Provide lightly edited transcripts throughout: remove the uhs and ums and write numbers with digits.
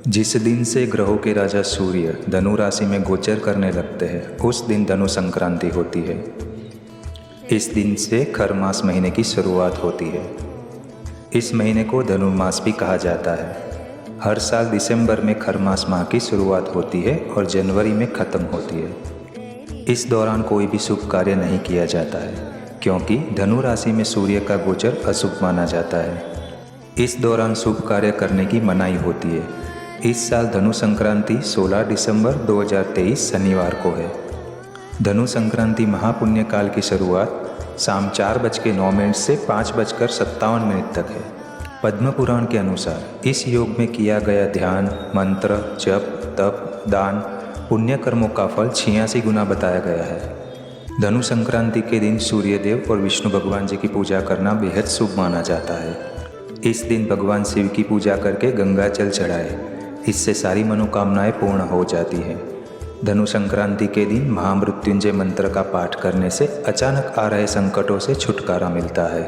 जिस दिन से ग्रहों के राजा सूर्य धनु राशि में गोचर करने लगते हैं उस दिन धनु संक्रांति होती है। इस दिन से खर मास महीने की शुरुआत होती है। इस महीने को धनुर्मास भी कहा जाता है। हर साल दिसंबर में खर मास माह की शुरुआत होती है और जनवरी में ख़त्म होती है। इस दौरान कोई भी शुभ कार्य नहीं किया जाता है क्योंकि धनु राशि में सूर्य का गोचर अशुभ माना जाता है। इस दौरान शुभ कार्य करने की मनाही होती है। इस साल धनु संक्रांति 16 दिसंबर 2023 शनिवार को है। धनु संक्रांति महापुण्य काल की शुरुआत शाम 4:09 से 5:57 तक है। पद्म पुराण के अनुसार इस योग में किया गया ध्यान, मंत्र, जप, तप, दान, पुण्य कर्मों का फल 86 गुना बताया गया है। धनु संक्रांति के दिन सूर्यदेव और विष्णु भगवान जी की पूजा करना बेहद शुभ माना जाता है। इस दिन भगवान शिव की पूजा करके गंगा जल चढ़ाए, इससे सारी मनोकामनाएं पूर्ण हो जाती हैं। धनु संक्रांति के दिन महामृत्युंजय मंत्र का पाठ करने से अचानक आ रहे संकटों से छुटकारा मिलता है।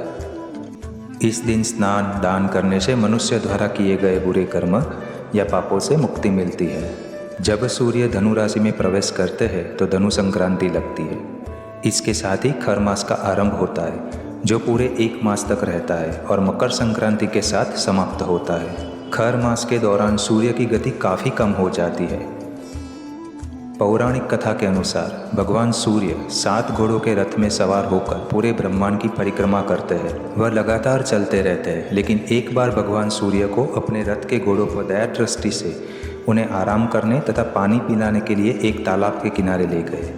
इस दिन स्नान दान करने से मनुष्य द्वारा किए गए बुरे कर्म या पापों से मुक्ति मिलती है। जब सूर्य धनु राशि में प्रवेश करते हैं तो धनु संक्रांति लगती है। इसके साथ ही खर मास का आरंभ होता है जो पूरे 1 मास तक रहता है और मकर संक्रांति के साथ समाप्त होता है। खर मास के दौरान सूर्य की गति काफ़ी कम हो जाती है। पौराणिक कथा के अनुसार भगवान सूर्य 7 घोड़ों के रथ में सवार होकर पूरे ब्रह्मांड की परिक्रमा करते हैं। वह लगातार चलते रहते हैं, लेकिन एक बार भगवान सूर्य को अपने रथ के घोड़ों पर दया दृष्टि से उन्हें आराम करने तथा पानी पिलाने के लिए एक तालाब के किनारे ले गए।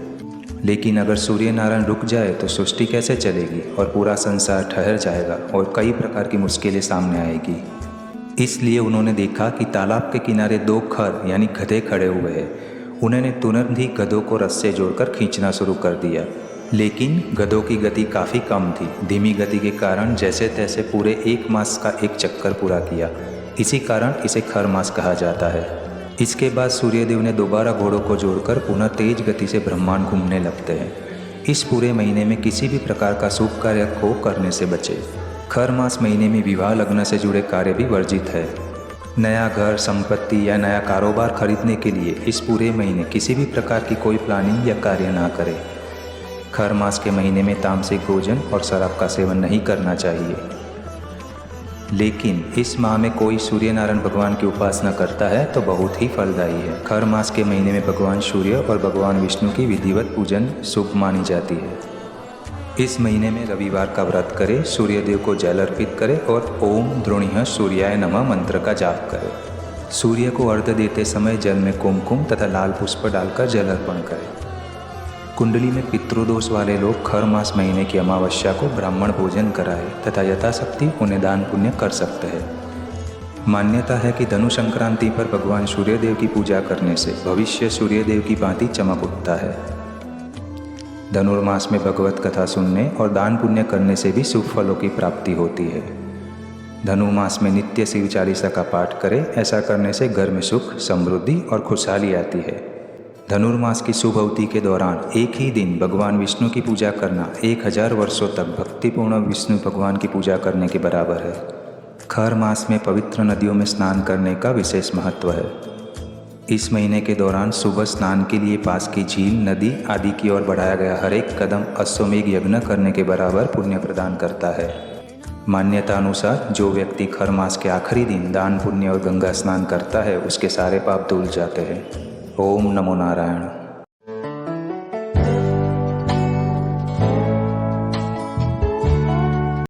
लेकिन अगर सूर्य नारायण रुक जाए तो सृष्टि कैसे चलेगी और पूरा संसार ठहर जाएगा और कई प्रकार की मुश्किलें सामने आएगी। इसलिए उन्होंने देखा कि तालाब के किनारे 2 खर यानी गधे खड़े हुए हैं। उन्होंने तुरंत ही गधों को रस्से से जोड़कर खींचना शुरू कर दिया, लेकिन गधों की गति काफ़ी कम थी। धीमी गति के कारण जैसे तैसे पूरे 1 मास का एक चक्कर पूरा किया। इसी कारण इसे खर मास कहा जाता है। इसके बाद सूर्यदेव ने दोबारा घोड़ों को जोड़कर पुनः तेज गति से ब्रह्मांड घूमने लगते हैं। इस पूरे महीने में किसी भी प्रकार का शुभ कार्य को करने से बचे। खर मास महीने में विवाह लग्न से जुड़े कार्य भी वर्जित है। नया घर, संपत्ति या नया कारोबार खरीदने के लिए इस पूरे महीने किसी भी प्रकार की कोई प्लानिंग या कार्य ना करें। खर मास के महीने में तामसिक भोजन और शराब का सेवन नहीं करना चाहिए। लेकिन इस माह में कोई सूर्य नारायण भगवान की उपासना करता है तो बहुत ही फलदायी है। खर मास के महीने में भगवान सूर्य और भगवान विष्णु की विधिवत पूजन शुभ मानी जाती है। इस महीने में रविवार का व्रत करें, सूर्यदेव को जल अर्पित करें और ओम द्रोणीय सूर्याय नमः मंत्र का जाप करें। सूर्य को अर्घ्य देते समय जल में कुमकुम तथा लाल पुष्प डालकर जल अर्पण करें। कुंडली में पितृदोष वाले लोग खर मास महीने की अमावस्या को ब्राह्मण भोजन कराएं तथा यथाशक्ति उन्हें दान पुण्य कर सकते हैं। मान्यता है कि धनु संक्रांति पर भगवान सूर्यदेव की पूजा करने से भविष्य सूर्यदेव की भांति चमक उठता है। धनुर्मास में भगवत कथा सुनने और दान पुण्य करने से भी शुभ फलों की प्राप्ति होती है। धनुर्मास में नित्य शिव चालीसा का पाठ करें। ऐसा करने से घर में सुख, समृद्धि और खुशहाली आती है। धनुर्मास की शुभ अवधि के दौरान एक ही दिन भगवान विष्णु की पूजा करना 1000 वर्षों तक भक्तिपूर्ण विष्णु भगवान की पूजा करने के बराबर है। खर मास में पवित्र नदियों में स्नान करने का विशेष महत्व है। इस महीने के दौरान सुबह स्नान के लिए पास की झील, नदी आदि की ओर बढ़ाया गया हर एक कदम अश्वमेघ यज्ञ करने के बराबर पुण्य प्रदान करता है। मान्यता अनुसार जो व्यक्ति खर मास के आखिरी दिन दान पुण्य और गंगा स्नान करता है उसके सारे पाप धुल जाते हैं। ओम नमो नारायण।